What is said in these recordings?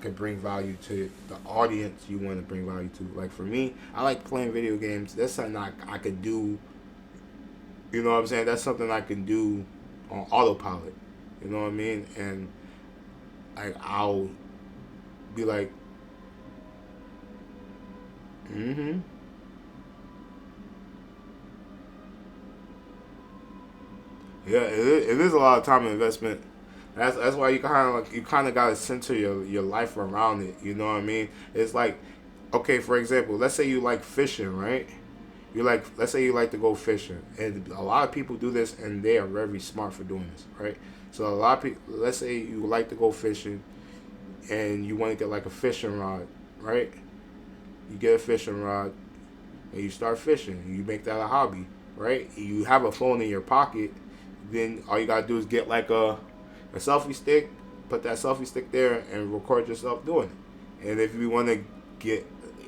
can bring value to the audience you want to bring value to. Like for me, I like playing video games. That's something I could do. You know what I'm saying? That's something I can do on autopilot. You know what I mean? And I'll be like, mm-hmm. Yeah, it is a lot of time investment. That's why you kind of gotta center your life around it. You know what I mean? It's like, okay, for example, let's say you like fishing, right? Let's say you like to go fishing, and a lot of people do this, and they are very smart for doing this, right? So a lot of people, let's say you like to go fishing, and you want to get like a fishing rod, right? You get a fishing rod, and you start fishing. You make that a hobby, right? You have a phone in your pocket. Then all you gotta do is get like a selfie stick, put that selfie stick there, and record yourself doing it. And if you want to get,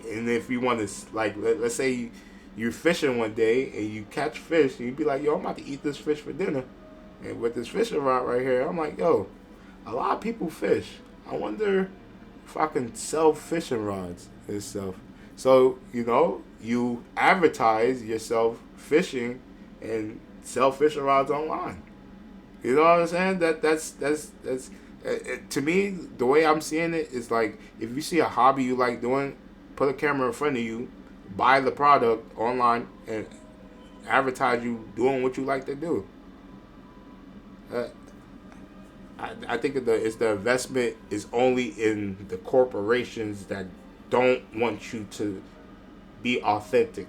and if you want to like, let's say you're fishing one day and you catch fish, and you be like, yo, I'm about to eat this fish for dinner. And with this fishing rod right here, I'm like, yo, a lot of people fish. I wonder if I can sell fishing rods and stuff. So, you advertise yourself fishing and sell fishing rods online. You know what I'm saying? To me, the way I'm seeing it is like, if you see a hobby you like doing, put a camera in front of you, buy the product online, and advertise you doing what you like to do. I think it's the investment is only in the corporations that don't want you to be authentic.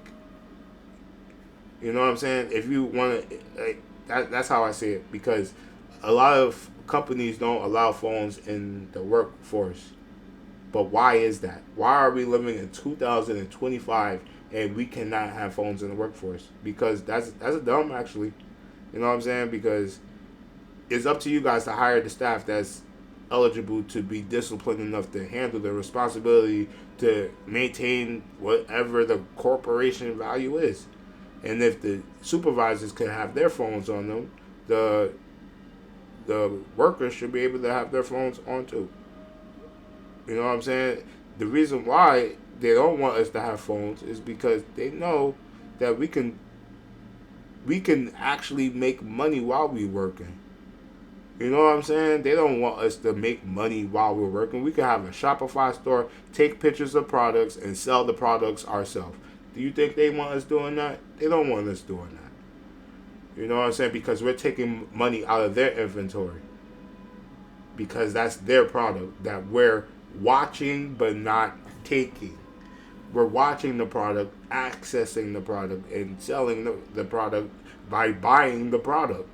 You know what I'm saying? If you want to, that's how I see it, because a lot of companies don't allow phones in the workforce. But why is that? Why are we living in 2025 and we cannot have phones in the workforce? Because that's dumb, actually. You know what I'm saying? Because it's up to you guys to hire the staff that's eligible to be disciplined enough to handle the responsibility to maintain whatever the corporation value is. And if the supervisors can have their phones on them, the workers should be able to have their phones on too. You know what I'm saying? The reason why they don't want us to have phones is because they know that we can actually make money while we're working. You know what I'm saying? They don't want us to make money while we're working. We can have a Shopify store, take pictures of products, and sell the products ourselves. Do you think they want us doing that? They don't want us doing that. You know what I'm saying? Because we're taking money out of their inventory. Because that's their product that we're watching but not taking. We're watching the product, accessing the product, and selling the product by buying the product.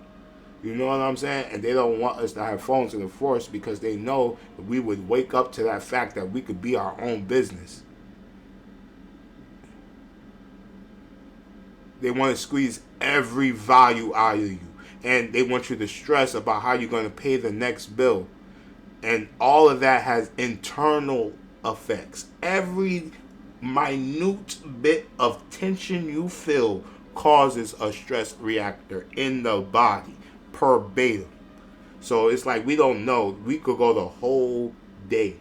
You know what I'm saying? And they don't want us to have phones in the force because they know that we would wake up to that fact that we could be our own business. They want to squeeze every value out of you. And they want you to stress about how you're going to pay the next bill. And all of that has internal effects. Every minute bit of tension you feel causes a stress reactor in the body, verbatim. So it's like we don't know. We could go the whole day,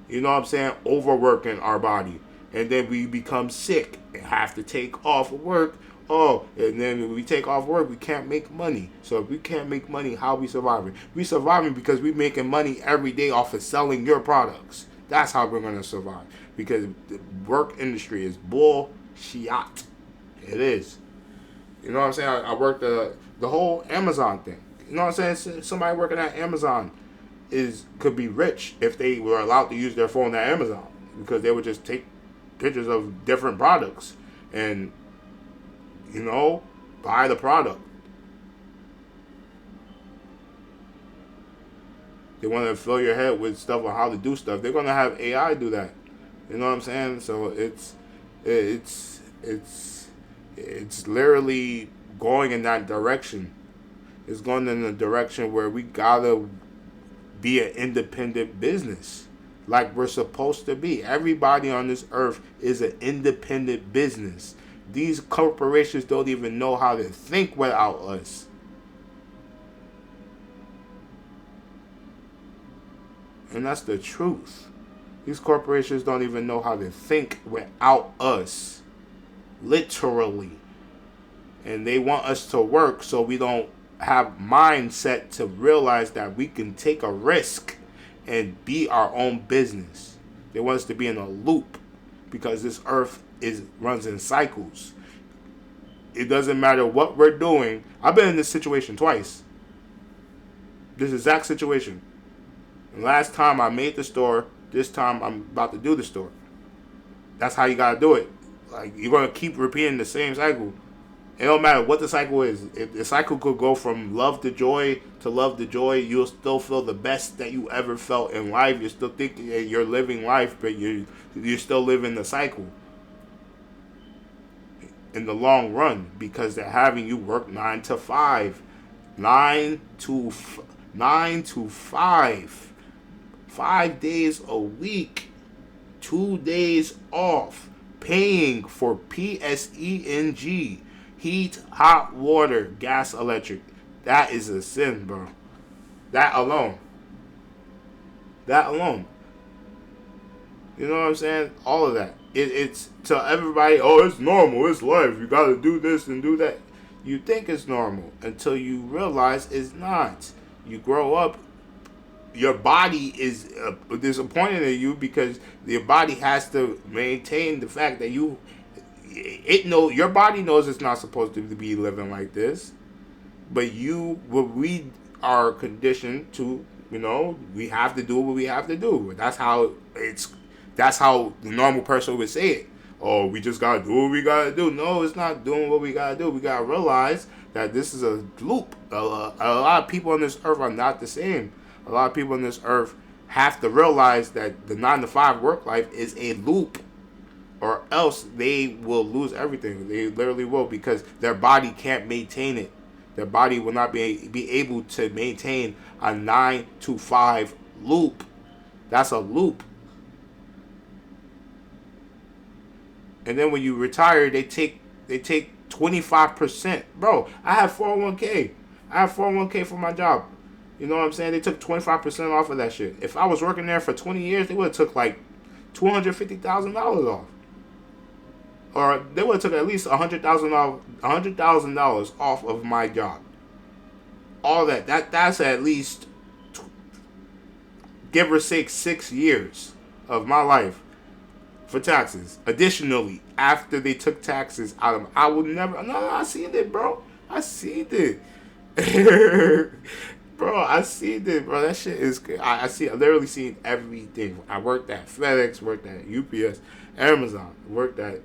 you know what I'm saying, overworking our body. And then we become sick and have to take off work. Oh, and then when we take off work, we can't make money. So if we can't make money, how are we surviving? We surviving because we making money every day off of selling your products. That's how we're going to survive. Because the work industry is bullshit. It is. You know what I'm saying? I worked the whole Amazon thing. You know what I'm saying? Somebody working at Amazon could be rich if they were allowed to use their phone at Amazon. Because they would just take pictures of different products and, buy the product. They want to fill your head with stuff on how to do stuff. They're going to have AI do that. You know what I'm saying? So it's literally going in that direction. It's going in the direction where we gotta be an independent business, like we're supposed to be. Everybody on this earth is an independent business. These corporations don't even know how to think without us. And that's the truth. These corporations don't even know how to think without us. Literally. And they want us to work so we don't have mindset to realize that we can take a risk and be our own business. They want us to be in a loop because this earth runs in cycles. It doesn't matter what we're doing. I've been in this situation twice. This exact situation. And last time I made the store, this time I'm about to do the store. That's how you gotta do it. Like, you're gonna keep repeating the same cycle. It don't matter what the cycle is. If the cycle could go from love to joy to love to joy, you'll still feel the best that you ever felt in life. You're still thinking that you're living life, but you're still living the cycle in the long run, because they're having you work 9 to 5. 9 to 5. 5 days a week. 2 days off. Paying for PSENG. Heat, hot water, gas, electric. That is a sin, bro. That alone. You know what I'm saying? All of that. It's to everybody, oh, it's normal, it's life. You got to do this and do that. You think it's normal until you realize it's not. You grow up, your body is disappointed in you because your body has to maintain the fact that your body knows it's not supposed to be living like this, but we are conditioned to, we have to do what we have to do. That's how the normal person would say it. Oh, we just gotta do what we gotta do. No, it's not doing what we gotta do. We gotta realize that this is a loop. A lot of people on this earth are not the same. A lot of people on this earth have to realize that the 9 to 5 work life is a loop, or else they will lose everything. They literally will, because their body can't maintain it. Their body will not be able to maintain a 9 to 5 loop. That's a loop. And then when you retire, they take 25%. Bro, I have 401k. I have 401k for my job. You know what I'm saying? They took 25% off of that shit. If I was working there for 20 years, they would have took like $250,000 off. Or they would have took at least $100,000 off of my job. All that's at least, give or take, 6 years of my life for taxes. Additionally, after they took taxes out of, I seen it, bro. I seen it. Bro, I seen it, bro. That shit is, I literally seen everything. I worked at FedEx, worked at UPS, Amazon, worked at,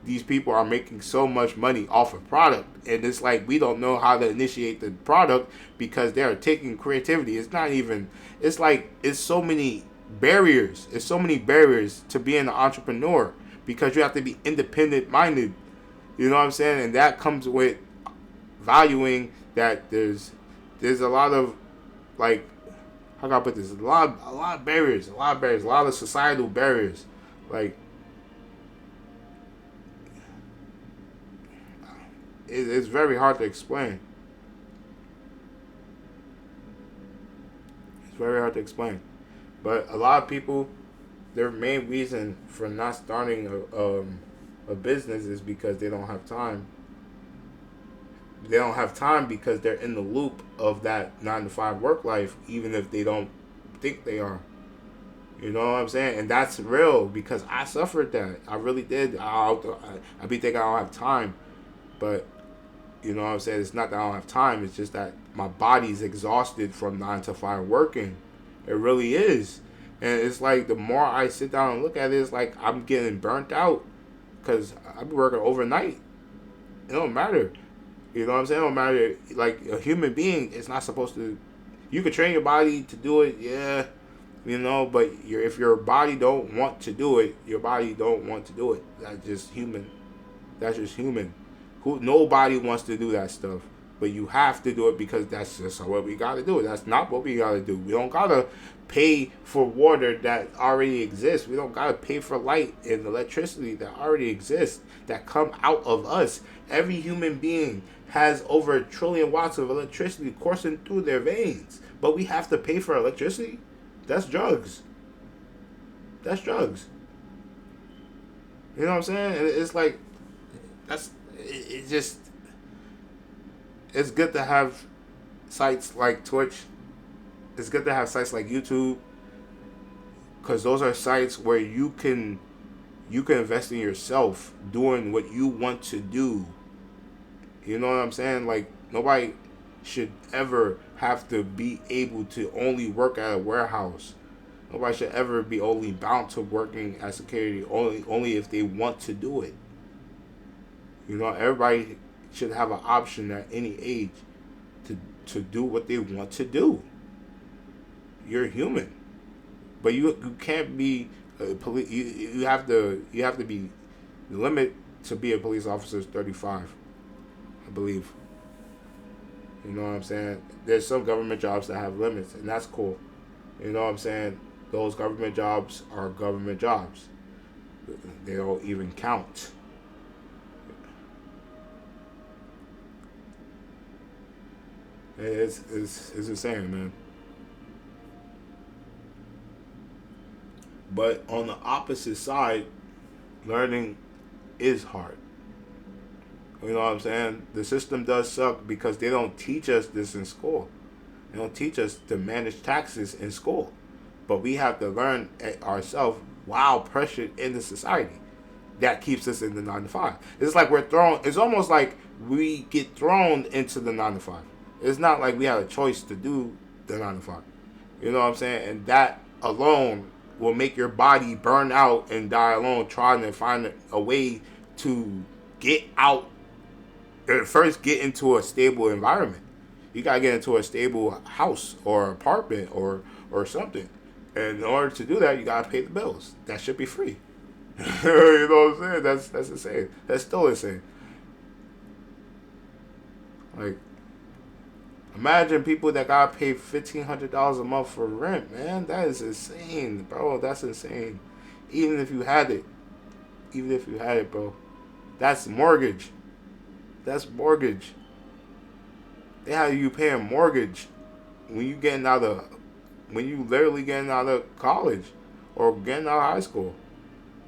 these people are making so much money off of product, and it's like we don't know how to initiate the product because they are taking creativity. It's not even, it's like, it's so many barriers. It's so many barriers to being an entrepreneur, because you have to be independent minded. You know what I'm saying? And that comes with valuing that there's a lot of, like, how can I put this? A lot of barriers, a lot of societal barriers. Like, it's very hard to explain. It's very hard to explain. But a lot of people, their main reason for not starting a business is because they don't have time. They don't have time because they're in the loop of that 9 to 5 work life, even if they don't think they are. You know what I'm saying? And that's real, because I suffered that. I really did. I be thinking I don't have time. But, you know what I'm saying? It's not that I don't have time. It's just that my body's exhausted from 9 to 5 working. It really is. And it's like, the more I sit down and look at it, it's like I'm getting burnt out, because I be working overnight. It don't matter. You know what I'm saying? It don't matter. Like, a human being is not supposed to, you can train your body to do it, yeah, but if your body don't want to do it, your body don't want to do it. That's just human. Nobody wants to do that stuff. But you have to do it because that's just what we got to do. That's not what we got to do. We don't got to pay for water that already exists. We don't got to pay for light and electricity that already exists, that come out of us. Every human being has over 1 trillion watts of electricity coursing through their veins. But we have to pay for electricity? That's drugs. That's drugs. You know what I'm saying? It's like it just it's good to have sites like Twitch. It's good to have sites like YouTube, because those are sites where you can invest in yourself doing what you want to do. You know what I'm saying? Like, nobody should ever have to be able to only work at a warehouse. Nobody should ever be only bound to working as security only if they want to do it. You know, everybody should have an option at any age to do what they want to do. You're human, but you can't be a police. You have to be, the limit to be a police officer is 35, I believe. You know what I'm saying? There's some government jobs that have limits, and that's cool. You know what I'm saying? Those government jobs are government jobs. They don't even count. It's insane, man. But on the opposite side, learning is hard. You know what I'm saying? The system does suck because they don't teach us this in school. They don't teach us to manage taxes in school. But we have to learn it ourselves while pressured into society. That keeps us in the 9 to 5. It's like it's almost like we get thrown into the 9 to 5. It's not like we have a choice to do the 9 to 5. You know what I'm saying? And that alone will make your body burn out and die alone trying to find a way to get out. First, get into a stable environment. You gotta get into a stable house or apartment or something. And in order to do that, you gotta pay the bills. That should be free. You know what I'm saying? That's insane. That's still insane. Like, imagine people that gotta pay $1,500 a month for rent, man. That is insane, bro. That's insane. Even if you had it, bro. That's mortgage. That's mortgage. They have you paying mortgage when you literally getting out of college or getting out of high school.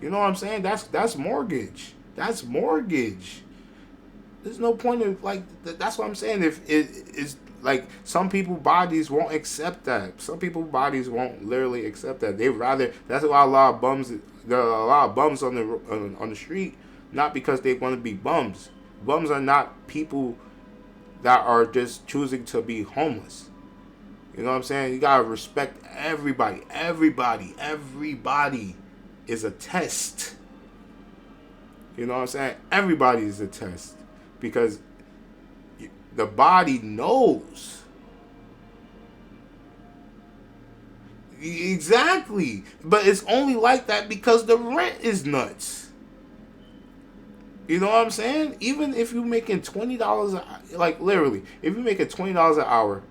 You know what I'm saying? That's mortgage. That's mortgage. There's no point of, like, that's what I'm saying. If it's like, some people's bodies won't accept that. Some people's bodies won't literally accept that. They rather, that's why a lot of bums, there are a lot of bums on the street, not because they want to be bums. Bums are not people that are just choosing to be homeless. You know what I'm saying? You gotta respect everybody. Everybody is a test. You know what I'm saying? Everybody is a test. Because the body knows. Exactly. But it's only like that because the rent is nuts. You know what I'm saying? Even if you're making $20, like, literally, if you're making $20 an hour,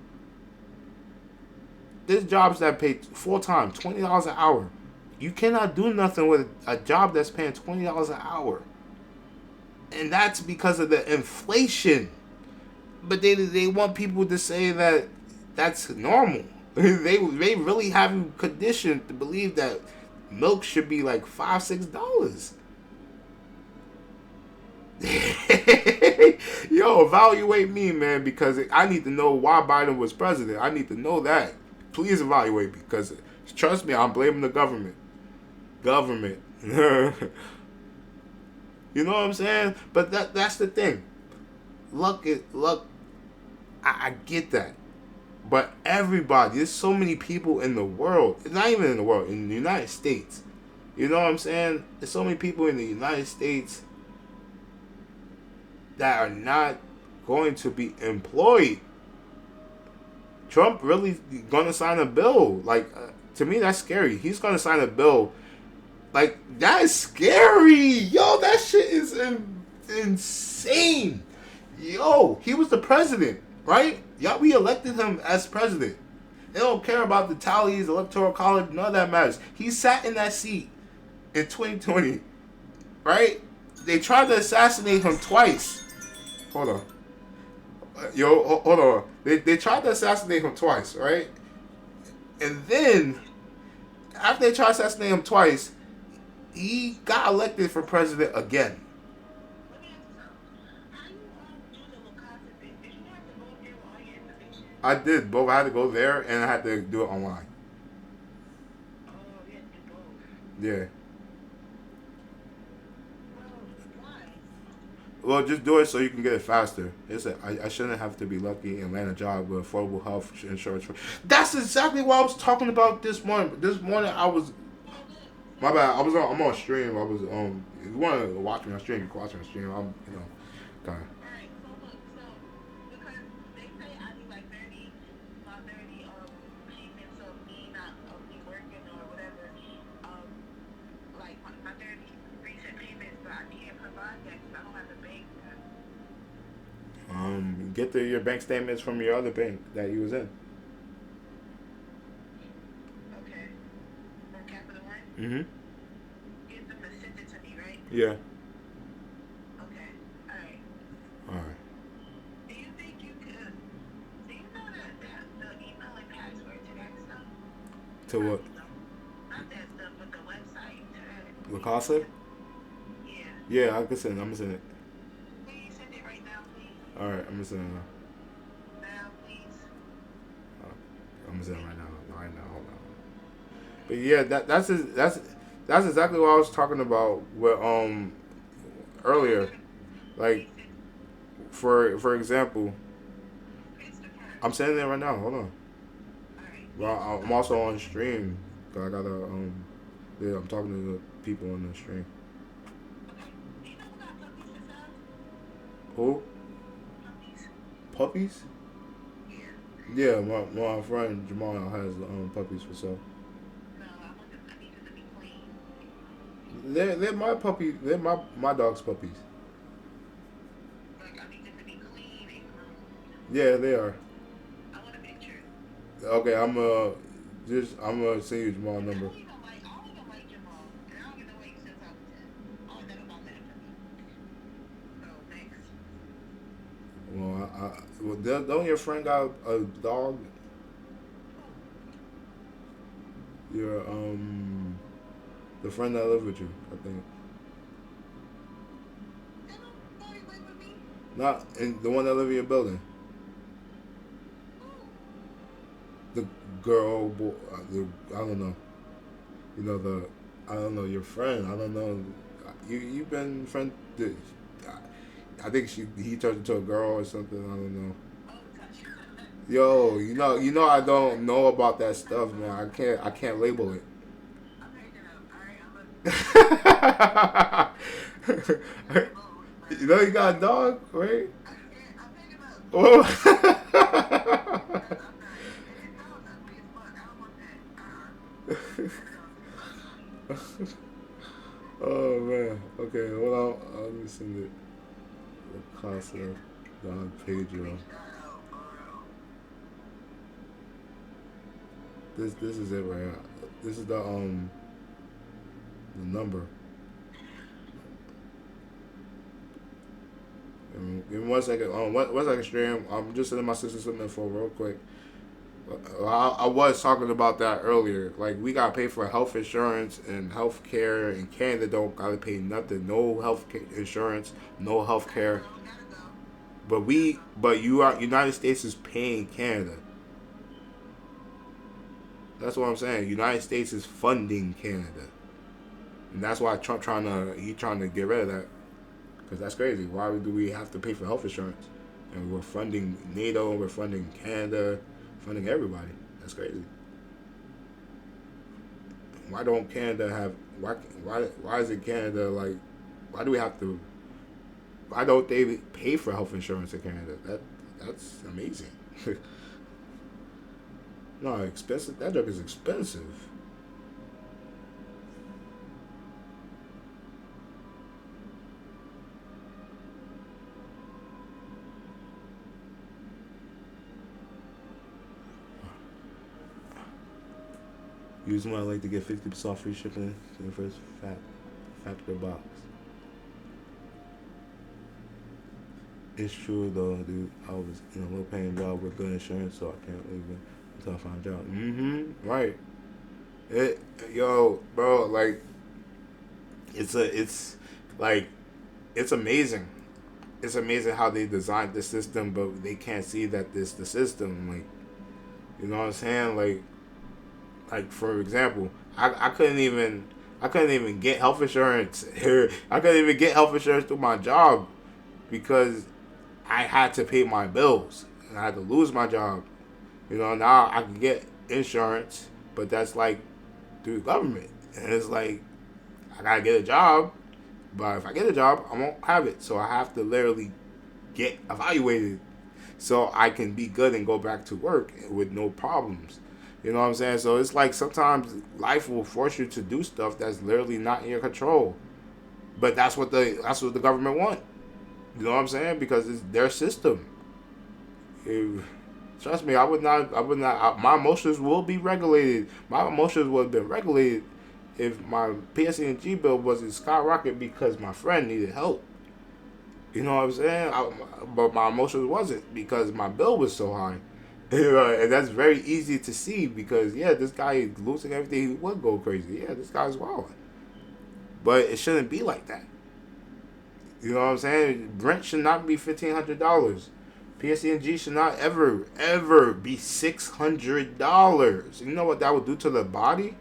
there's jobs that pay full time $20 an hour. You cannot do nothing with a job that's paying $20 an hour, and that's because of the inflation. But they want people to say that that's normal. They really have you conditioned to believe that milk should be like $5-6. Yo, evaluate me, man, because I need to know why Biden was president. I need to know that. Please evaluate me, because trust me, I'm blaming the government. You know what I'm saying? But that's the thing. Luck. I get that. But everybody, there's so many people in the world. Not even in the world, in the United States. You know what I'm saying? There's so many people in the United States that are not going to be employed. Trump really gonna sign a bill. Like, to me, that's scary. He's gonna sign a bill. Like, that is scary. Yo, that shit is insane. Yo, he was the president, right? Y'all, we elected him as president. They don't care about the tallies, electoral college, none of that matters. He sat in that seat in 2020, right? They tried to assassinate him twice. Hold on. Hold on. They tried to assassinate him twice, right? And then, after they tried to assassinate him twice, he got elected for president again. I did both. I had to go there and I had to do it online. Yeah. Well, just do it so you can get it faster. I shouldn't have to be lucky and land a job with affordable health insurance. That's exactly what I was talking about this morning. This morning I was, my bad. I'm on stream. I was If you want to watch me on stream, you can watch me on stream. Kind of. Get your bank statements from your other bank that you was in. Mhm. Yeah. All right. To what? Wakasa? Yeah, I can send. I'm gonna send it. All right, I'm gonna send it. I'm gonna send it right now. Right now, hold on. But yeah, that's exactly what I was talking about with earlier. Like for example, I'm sending it right now. Hold on. Well, I'm also on stream. I gotta yeah, I'm talking to the people on the stream. Who? Puppies? Yeah, my friend Jamal has puppies for sale. They're my puppy. They're my dog's puppies. Yeah, they are. Okay, I'm gonna send you Jamal's number. Well, don't your friend got a dog? Your the friend that lives with you, I think. Not in the one that live in your building. The girl, boy, I don't know. You know I don't know your friend. I don't know. You've been friend. I think he turned into a girl or something. I don't know. Yo, I don't know about that stuff, man. I can't label it. You got a dog, right? Oh. Oh man. Okay, hold on. Let me send it. The concept. Don Pedro. This is it right here. This is the number. Give me 1 second. One second, stream. I'm just sending my sister some info real quick. I was talking about that earlier. Like we gotta pay for health insurance and health care, and Canada don't gotta pay nothing. No health insurance, no health care. But United States is paying Canada. That's what I'm saying. United States is funding Canada, and that's why Trump trying to get rid of that. Because that's crazy. Why do we have to pay for health insurance? And we're funding NATO, we're funding Canada, funding everybody. That's crazy. Why don't Canada have why is it Canada like why do we have to why don't they pay for health insurance in Canada? That's amazing. No, expensive. That drug is expensive. Use my link to get 50% off free shipping to your first factor box. It's true though, dude. I was in a low paying job with good insurance, so I can't leave it until I find a job. Right. It, yo, bro, like it's like it's amazing. It's amazing how they designed the system, but they can't see that this the system. Like, you know what I'm saying? Like for example, I couldn't even get health insurance here. I couldn't even get health insurance through my job because I had to pay my bills and I had to lose my job. You know, now I can get insurance, but that's like through the government. And it's like I gotta get a job, but if I get a job, I won't have it. So I have to literally get evaluated so I can be good and go back to work with no problems. You know what I'm saying? So it's like sometimes life will force you to do stuff that's literally not in your control. But that's what the government want. You know what I'm saying? Because it's their system. If, trust me, I would not. My emotions will be regulated. My emotions would have been regulated if my PSE&G bill wasn't skyrocket because my friend needed help. You know what I'm saying? But my emotions wasn't because my bill was so high. And that's very easy to see because, yeah, this guy is losing everything. He would go crazy. Yeah, this guy's wild. But it shouldn't be like that. You know what I'm saying? Rent should not be $1,500. PSE&G should not ever be $600. You know what that would do to the body?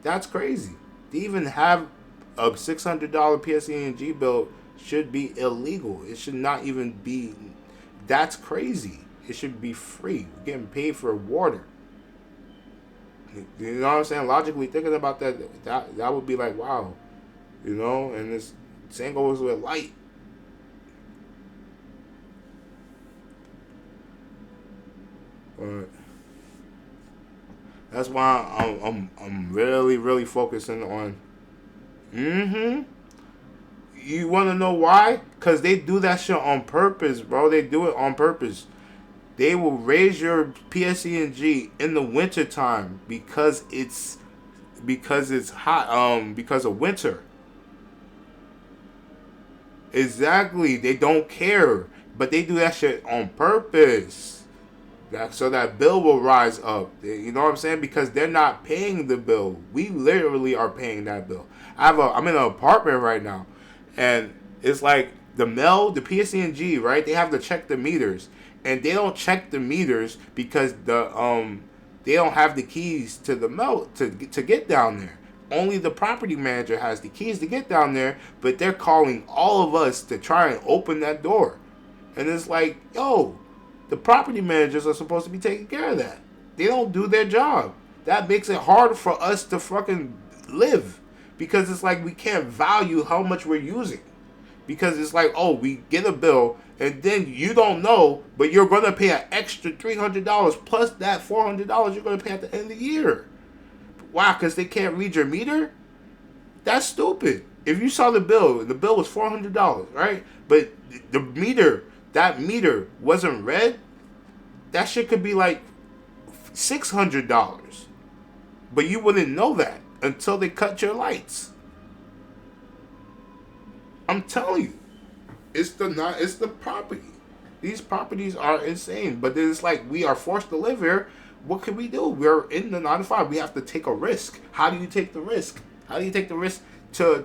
That's crazy. To even have a $600 PSE&G bill should be illegal. It should not even be. That's crazy. It should be free. We're getting paid for water. You know what I'm saying? Logically thinking about that would be like, wow. You know, and this same goes with light. But that's why I'm really focusing on. Mm-hmm. You want to know why? Because they do that shit on purpose, bro. They do it on purpose. They will raise your PSE&G in the wintertime because it's hot, because of winter. Exactly. They don't care. But they do that shit on purpose. So that bill will rise up. You know what I'm saying? Because they're not paying the bill. We literally are paying that bill. I'm in an apartment right now. And it's like the PSE&G, right? They have to check the meters. And they don't check the meters because they don't have the keys to the to get down there. Only the property manager has the keys to get down there, but they're calling all of us to try and open that door. And it's like, yo, the property managers are supposed to be taking care of that. They don't do their job. That makes it hard for us to fucking live. Because it's like we can't value how much we're using. Because it's like, oh, we get a bill, and then you don't know, but you're going to pay an extra $300 plus that $400 you're going to pay at the end of the year. Why? Because they can't read your meter? That's stupid. If you saw the bill was $400, right? But that meter wasn't read, that shit could be like $600. But you wouldn't know that until they cut your lights. I'm telling you, it's the property. These properties are insane. But then it's like we are forced to live here. What can we do? We're in the 9 to 5. We have to take a risk. How do you take the risk? How do you take the risk to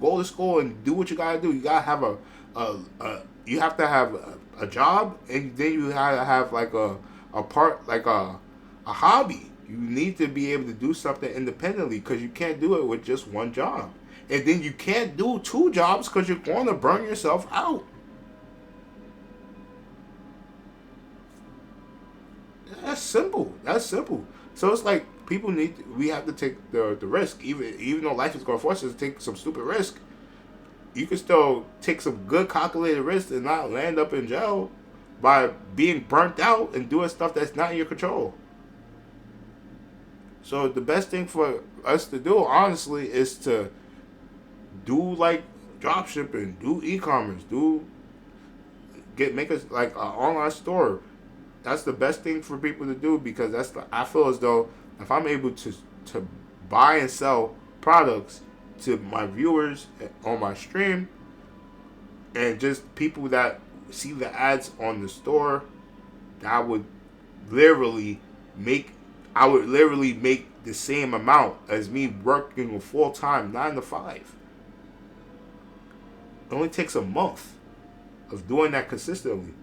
go to school and do what you gotta do? You gotta have you have to have a job, and then you have to have like a hobby. You need to be able to do something independently because you can't do it with just one job. And then you can't do 2 jobs because you're going to burn yourself out. That's simple. So it's like we have to take the risk. Even though life is going to force us to take some stupid risk, you can still take some good calculated risks and not land up in jail by being burnt out and doing stuff that's not in your control. So the best thing for us to do, honestly, is to do like drop shipping, do e-commerce, make us like an online store. That's the best thing for people to do because I feel as though if I'm able to buy and sell products to my viewers on my stream and just people that see the ads on the store, that would literally make I would literally make the same amount as me working a full time 9 to 5. It only takes a month of doing that consistently.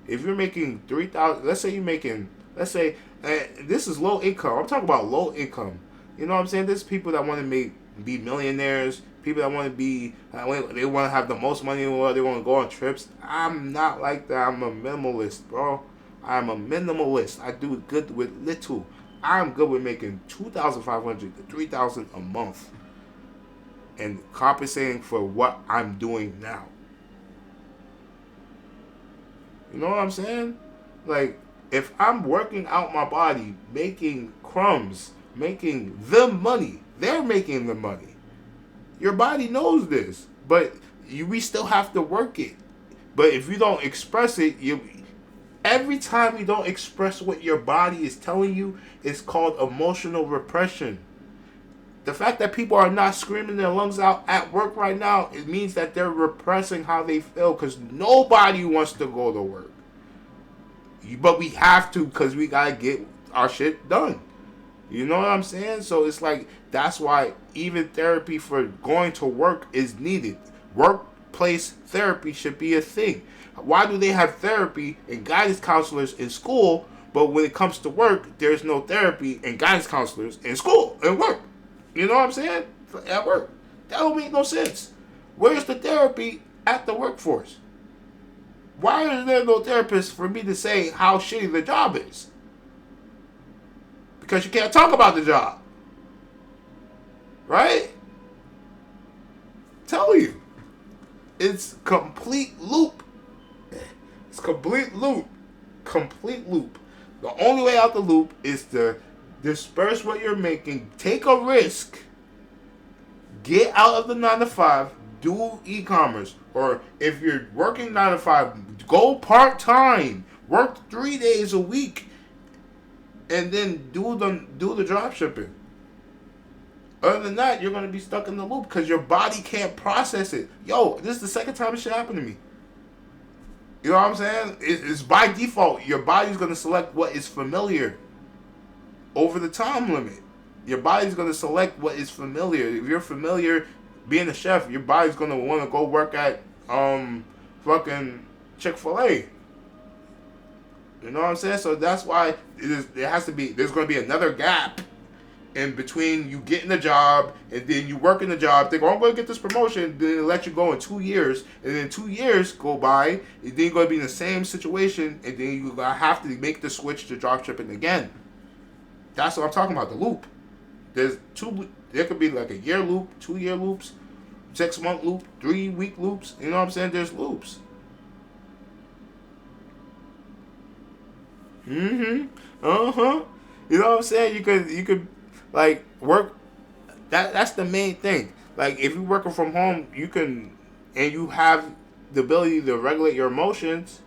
If you're making 3,000, let's say you're making, let's say, this is low income. I'm talking about low income. You know what I'm saying? There's people that want to be millionaires. People that want to be, they want to have the most money in the world. They want to go on trips. I'm not like that. I'm a minimalist, bro. I'm a minimalist. I do good with little. I'm good with making 2,500 to 3,000 a month and compensating for what I'm doing now. You know what I'm saying? Like, if I'm working out my body, making crumbs, making the money, they're making the money. Your body knows this, but we still have to work it. But if you don't express it, every time you don't express what your body is telling you, it's called emotional repression. The fact that people are not screaming their lungs out at work right now, it means that they're repressing how they feel, because nobody wants to go to work. But we have to, because we got to get our shit done. You know what I'm saying? So it's like, that's why even therapy for going to work is needed. Workplace therapy should be a thing. Why do they have therapy and guidance counselors in school, but when it comes to work, there's no therapy and guidance counselors in school and work? You know what I'm saying? At work. That don't make no sense. Where's the therapy at the workforce? Why is there no therapist for me to say how shitty the job is? Because you can't talk about the job. Right? Tell you. It's complete loop. It's complete loop. Complete loop. The only way out the loop is to disperse what you're making, take a risk, get out of the 9 to 5, do e-commerce. Or if you're working 9 to 5, go part-time, work 3 days a week, and then do the drop shipping. Other than that, you're going to be stuck in the loop because your body can't process it. Yo, this is the second time this shit happened to me. You know what I'm saying? It's by default. Your body's going to select what is familiar over the time limit. Your body's going to select what is familiar. If you're familiar being a chef, your body's going to want to go work at fucking Chick-fil-A. You know what I'm saying? So that's why there's going to be another gap in between you getting the job and then you working the job, think, oh, I'm going to get this promotion, then they let you go in 2 years, and then 2 years go by, and then you're going to be in the same situation, and then you're going to have to make the switch to dropshipping again. That's what I'm talking about, the loop. There could be like a year loop, 2 year loops, 6 month loop, 3 week loops. You know what I'm saying? There's loops. You know what I'm saying? You could like work. That's the main thing. Like if you're working from home, and you have the ability to regulate your emotions.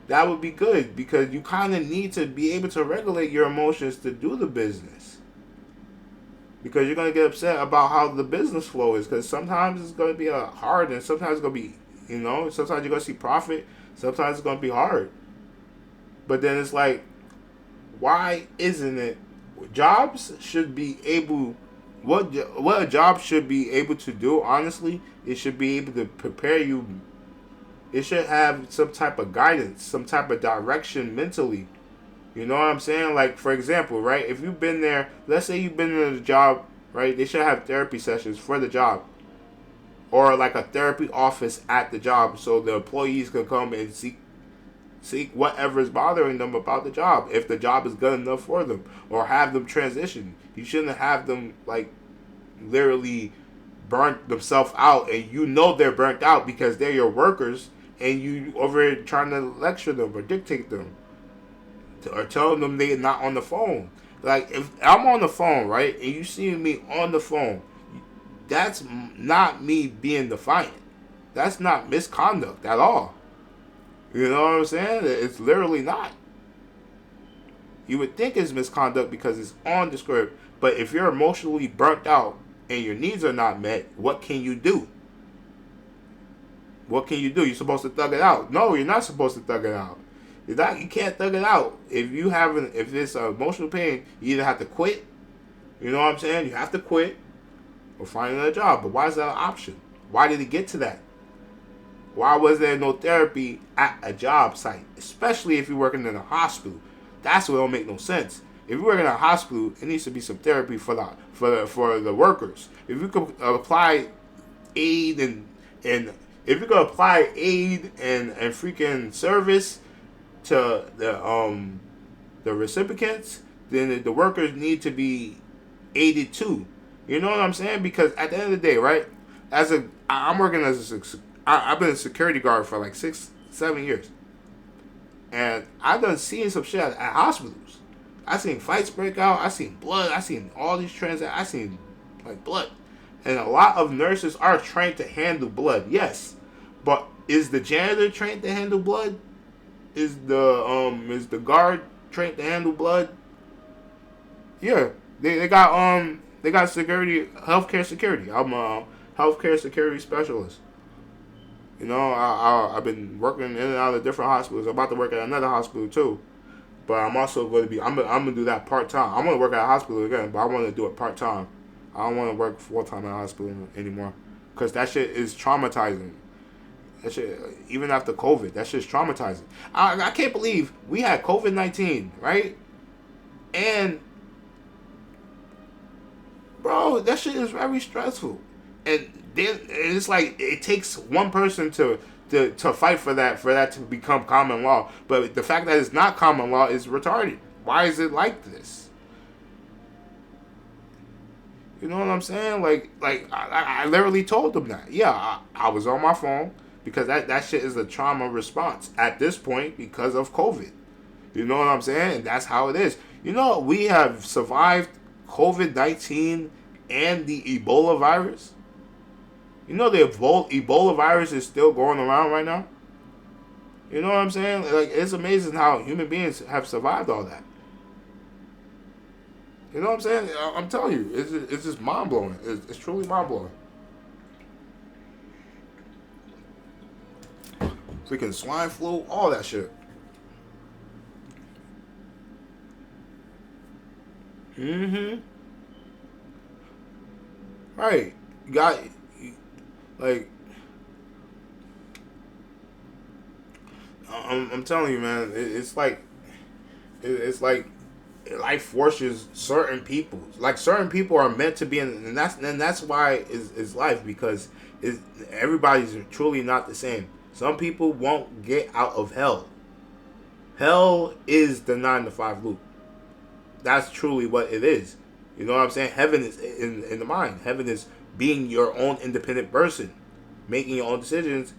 That would be good because you kind of need to be able to regulate your emotions to do the business. Because you're going to get upset about how the business flow is. Because sometimes it's going to be hard and sometimes it's going to be, sometimes you're going to see profit. Sometimes it's going to be hard. But then it's like, why isn't it? Jobs should be able, what a job should be able to do, honestly, it should be able to prepare you. It should have some type of guidance, some type of direction mentally. You know what I'm saying? Like, for example, right? If you've been there, let's say you've been in a job, right? They should have therapy sessions for the job. Or like a therapy office at the job so the employees can come and seek whatever is bothering them about the job. If the job is good enough for them. Or have them transition. You shouldn't have them, like, literally burnt themselves out. And they're burnt out because they're your workers. And you over here trying to lecture them or dictate them. Or telling them they're not on the phone. Like, if I'm on the phone, right, and you see me on the phone, that's not me being defiant. That's not misconduct at all. You know what I'm saying? It's literally not. You would think it's misconduct because it's on the script. But if you're emotionally burnt out and your needs are not met, what can you do? What can you do? You're supposed to thug it out. No, you're not supposed to thug it out. You can't thug it out. If it's emotional pain, you either have to quit. You know what I'm saying? You have to quit or find another job. But why is that an option? Why did it get to that? Why was there no therapy at a job site? Especially if you're working in a hospital. That's what don't make no sense. If you're working in a hospital, it needs to be some therapy for the workers. If you could apply aid and if you could apply aid and freaking service to the recipients, then the workers need to be aided too. You know what I'm saying? Because at the end of the day, right? I'm working I've been a security guard for like 6-7 years, and I've done seen some shit at hospitals. I seen fights break out. I seen blood. I seen all these transactions. I seen like blood, and a lot of nurses are trained to handle blood. Yes, but is the janitor trained to handle blood? Is the guard trained to handle blood? Yeah, they got security, healthcare security. I'm a healthcare security specialist. You know, I've been working in and out of different hospitals. I'm about to work at another hospital too, but I'm also going to be. I'm gonna do that part time. I'm gonna work at a hospital again, but I want to do it part time. I don't want to work full time at a hospital anymore, because that shit is traumatizing. That shit, even after COVID, that shit's traumatizing. I can't believe we had COVID-19, right? And bro, that shit is very stressful. And then it's like it takes one person to fight for that to become common law. But the fact that it's not common law is retarded. Why is it like this? You know what I'm saying? Like I literally told them that. Yeah, I was on my phone because that shit is a trauma response at this point because of COVID. You know what I'm saying? And that's how it is. You know, we have survived COVID-19 and the Ebola virus. You know the Ebola virus is still going around right now? You know what I'm saying? Like, it's amazing how human beings have survived all that. You know what I'm saying? I'm telling you, it's just mind-blowing. It's truly mind-blowing. Freaking swine flu, all that shit. Mm-hmm. Right. You got, like, I'm telling you, man, it's like life forces certain people. Like, certain people are meant to be in, and that's why is life, because everybody's truly not the same. Some people won't get out of hell. Hell is the 9 to 5 loop. That's truly what it is. You know what I'm saying? Heaven is in the mind. Heaven is being your own independent person, making your own decisions,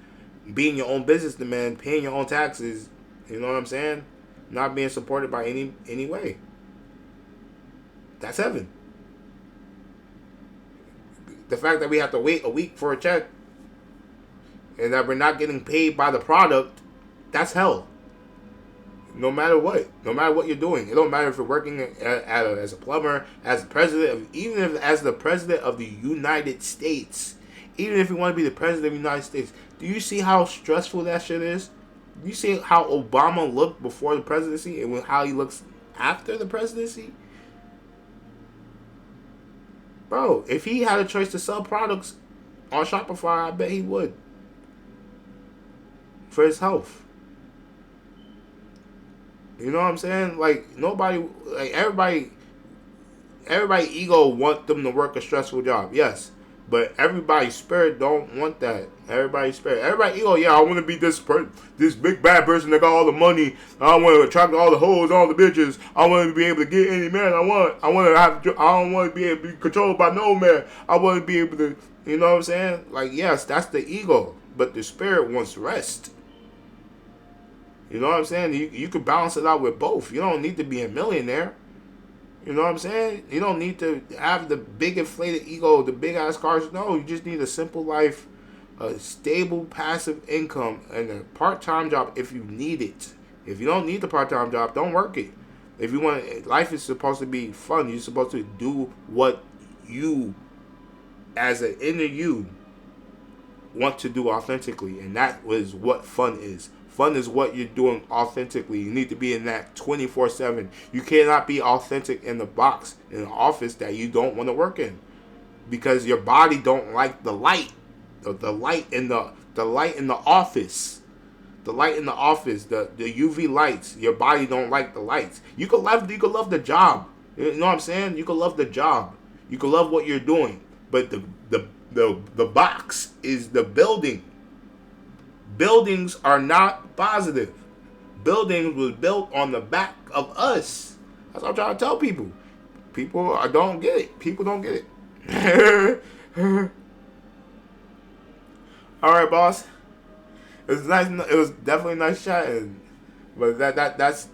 being your own businessman, paying your own taxes. You know what I'm saying? Not being supported by any way. That's heaven. The fact that we have to wait a week for a check and that we're not getting paid by the product, that's hell. No matter what you're doing, it don't matter if you're working as a plumber, as president, even if as the president of the United States, even if you want to be the president of the United States. Do you see how stressful that shit is? Do you see how Obama looked before the presidency and how he looks after the presidency? Bro, if he had a choice to sell products on Shopify, I bet he would. For his health. You know what I'm saying? Like, everybody ego want them to work a stressful job. Yes. But everybody's spirit don't want that. Everybody's ego, yeah, I want to be this big bad person that got all the money. I want to attract all the hoes, all the bitches. I want to be able to get any man I want. I don't want to be able to be controlled by no man. I want to be able to, you know what I'm saying? Like, yes, that's the ego. But the spirit wants rest. You know what I'm saying? You could balance it out with both. You don't need to be a millionaire. You know what I'm saying? You don't need to have the big inflated ego, the big ass cars. No, you just need a simple life, a stable passive income, and a part-time job if you need it. If you don't need the part-time job, don't work it. If you want, life is supposed to be fun. You're supposed to do what you, as an inner you, want to do authentically, and that was what fun is. Fun is what you're doing authentically. You need to be in that 24/7. You cannot be authentic in the box, in an office that you don't want to work in, because your body don't like the light, the light in the light in the office, the light in the office, the UV lights. Your body don't like the lights. You could love the job. You know what I'm saying? You could love the job. You could love what you're doing, but the box is the building. Buildings are not positive. Buildings was built on the back of us. That's what I'm trying to tell people. People don't get it. People don't get it. All right, boss. It was nice. It was definitely nice chatting. But that's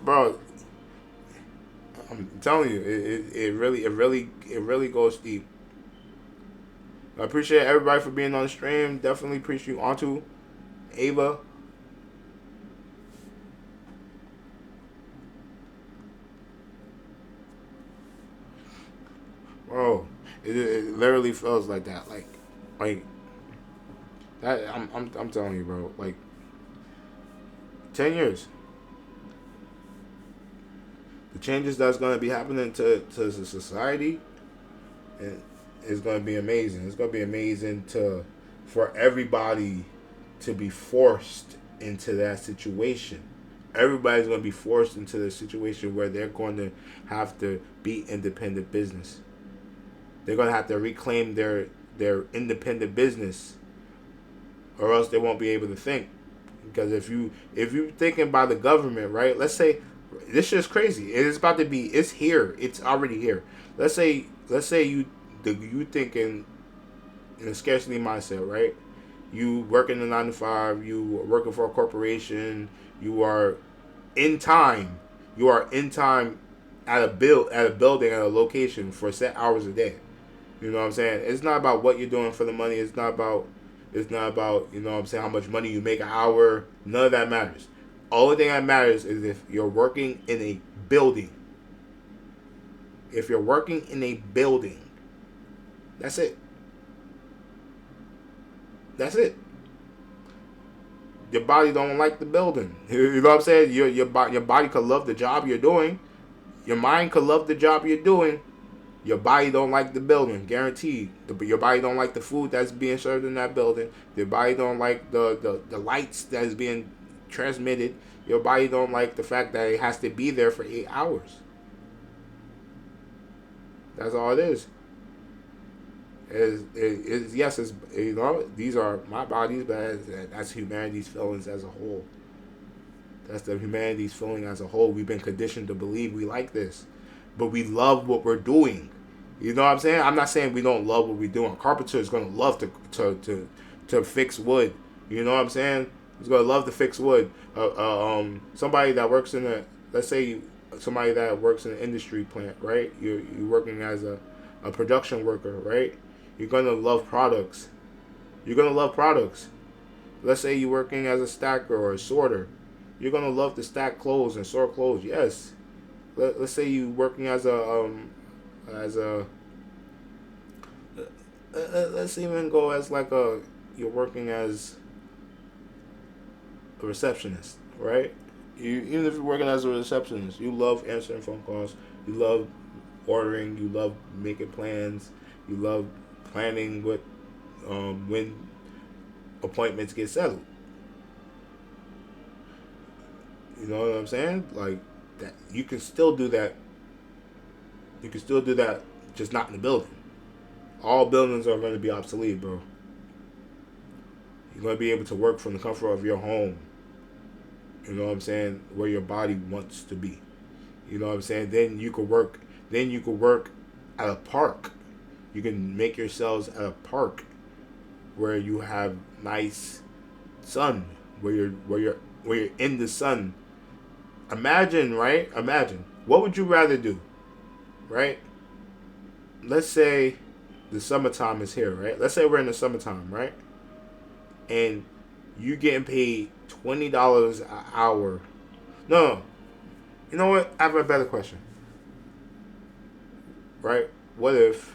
bro. I'm telling you, it really goes deep. I appreciate everybody for being on the stream. Definitely appreciate you, Antu, Ava. Bro, it literally feels like that. Like that. I'm telling you, bro. Like 10 years, the changes that's gonna be happening to the society, and it's gonna be amazing. It's gonna be amazing for everybody to be forced into that situation. Everybody's gonna be forced into the situation where they're going to have to be independent business. They're gonna have to reclaim their independent business, or else they won't be able to think. Because if you thinking by the government, right? Let's say this shit's crazy. It's about to be. It's here. It's already here. Let's say you thinking in a scarcity mindset, right? You working a 9 to 5. You are working for a corporation. You are in time. You are in time at a building at a location for set hours a day. You know what I'm saying? It's not about what you're doing for the money. It's not about you know what I'm saying, how much money you make an hour. None of that matters. Only thing that matters is if you're working in a building. If you're working in a building, that's it. That's it. Your body don't like the building. You know what I'm saying? Your body could love the job you're doing. Your mind could love the job you're doing. Your body don't like the building, guaranteed. Your body don't like the food that's being served in that building. Your body don't like the lights that is being transmitted. Your body don't like the fact that it has to be there for 8 hours. That's all it is. Yes, it's, you know, these are my bodies, but that's humanity's feelings as a whole. That's the humanity's feeling as a whole. We've been conditioned to believe we like this, but we love what we're doing. You know what I'm saying? I'm not saying we don't love what we're doing. A carpenter is gonna love to fix wood. You know what I'm saying? He's gonna love to fix wood. Somebody that works in a, let's say somebody that works in an industry plant, right? You're working as a production worker, right? You're gonna love products. You're gonna love products. Let's say you're working as a stacker or a sorter. You're gonna love to stack clothes and sort clothes. Yes. Let's say you're working as a let's even go as like you're working as a receptionist, right? Even if you're working as a receptionist, you love answering phone calls. You love ordering. You love making plans. You love planning what when appointments get settled. You know what I'm saying? Like that, you can still do that. You can still do that, just not in the building. All buildings are going to be obsolete, bro. You're going to be able to work from the comfort of your home. You know what I'm saying? Where your body wants to be. You know what I'm saying? Then you could work. Then you could work at a park. You can make yourselves at a park where you have nice sun, where you're in the sun. Imagine, right? Imagine. What would you rather do? Right? Let's say the summertime is here, right? Let's say we're in the summertime, right? And you getting paid $20 an hour. No. You know what? I have a better question. Right? What if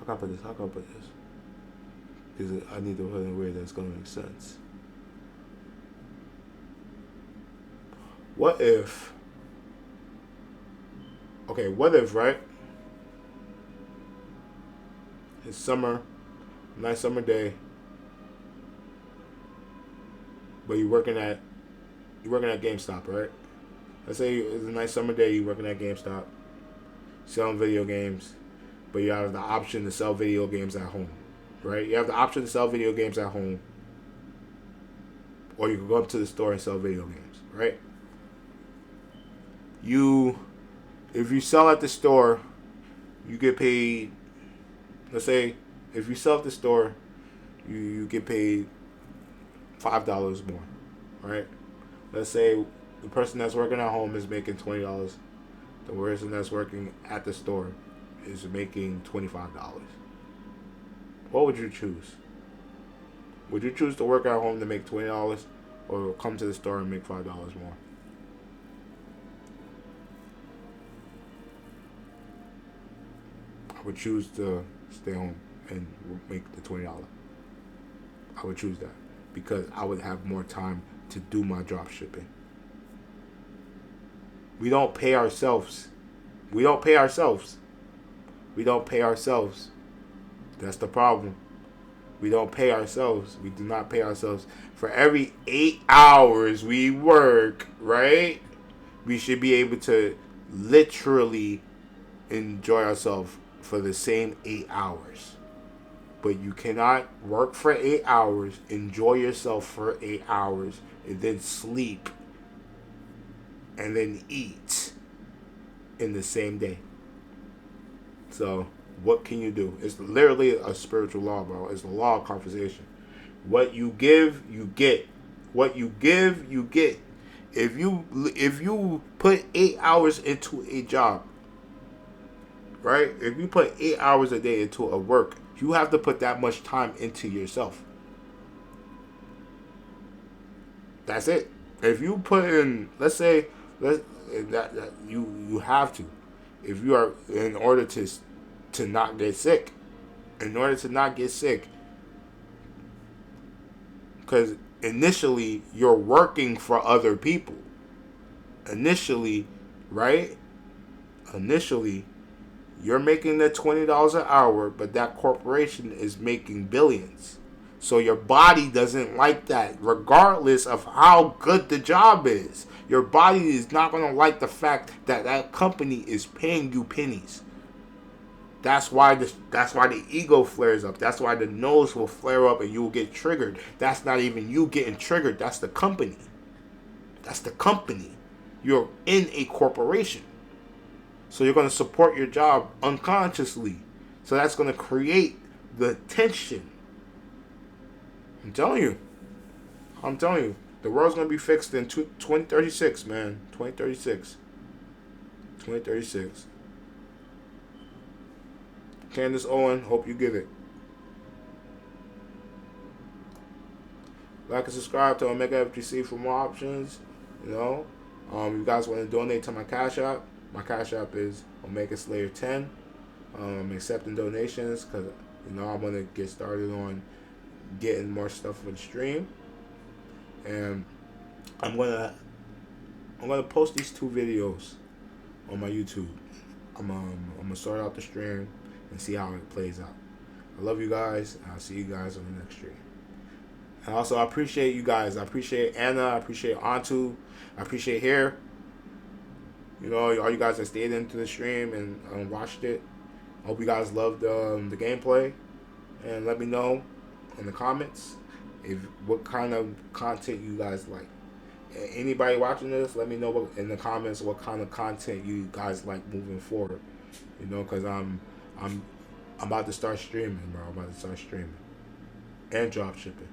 how can I put this? Because I need to put it in a way that's gonna make sense. What if? Okay, what if, right? It's summer, nice summer day, but you're working at GameStop, right? Let's say it's a nice summer day, you're working at GameStop, selling video games, but you have the option to sell video games at home, right? You have the option to sell video games at home, or you can go up to the store and sell video games, right? If you sell at the store, you get paid. Let's say if you sell at the store, you get paid $5 more, right? Let's say the person that's working at home is making $20. The person that's working at the store is making $25. What would you choose? Would you choose to work at home to make $20, or come to the store and make $5 more? I would choose to stay home and make the $20. I would choose that because I would have more time to do my drop shipping. We don't pay ourselves. We don't pay ourselves. We don't pay ourselves. That's the problem. We don't pay ourselves. We do not pay ourselves. For every 8 hours we work, right? We should be able to literally enjoy ourselves for the same 8 hours. But you cannot work for 8 hours, enjoy yourself for 8 hours, and then sleep, and then eat in the same day. So, what can you do? It's literally a spiritual law, bro. It's the law of conversation. What you give, you get. What you give, you get. If you put 8 hours into a job, right? If you put 8 hours a day into a work, you have to put that much time into yourself. That's it. If you put in, let's say, that you have to, if you are, in order to not get sick, because initially you're working for other people. Initially, right? Initially, you're making the $20 an hour, but that corporation is making billions. So your body doesn't like that, regardless of how good the job is. Your body is not going to like the fact that that company is paying you pennies. That's why the ego flares up. That's why the nose will flare up and you will get triggered. That's not even you getting triggered. That's the company. That's the company. You're in a corporation. So you're going to support your job unconsciously. So that's going to create the tension. I'm telling you. The world's going to be fixed in 2036, man. 2036. Candace Owen, hope you get it. Like and subscribe to OmegaFGC for more options. You guys want to donate to my Cash App? My Cash App is OmegaSlayer10. I'm accepting donations because I want to get started on getting more stuff for the stream, and I'm gonna post these 2 videos on my YouTube. I'm gonna start out the stream and see how it plays out. I love you guys. I'll see you guys on the next stream. And also, I appreciate you guys. I appreciate Anna. I appreciate Antu. I appreciate Hair. All you guys that stayed into the stream and watched it. I hope you guys loved the gameplay. And let me know in the comments what kind of content you guys like. Anybody watching this, let me know in the comments what kind of content you guys like moving forward. Because I'm about to start streaming, bro. I'm about to start streaming and drop shipping.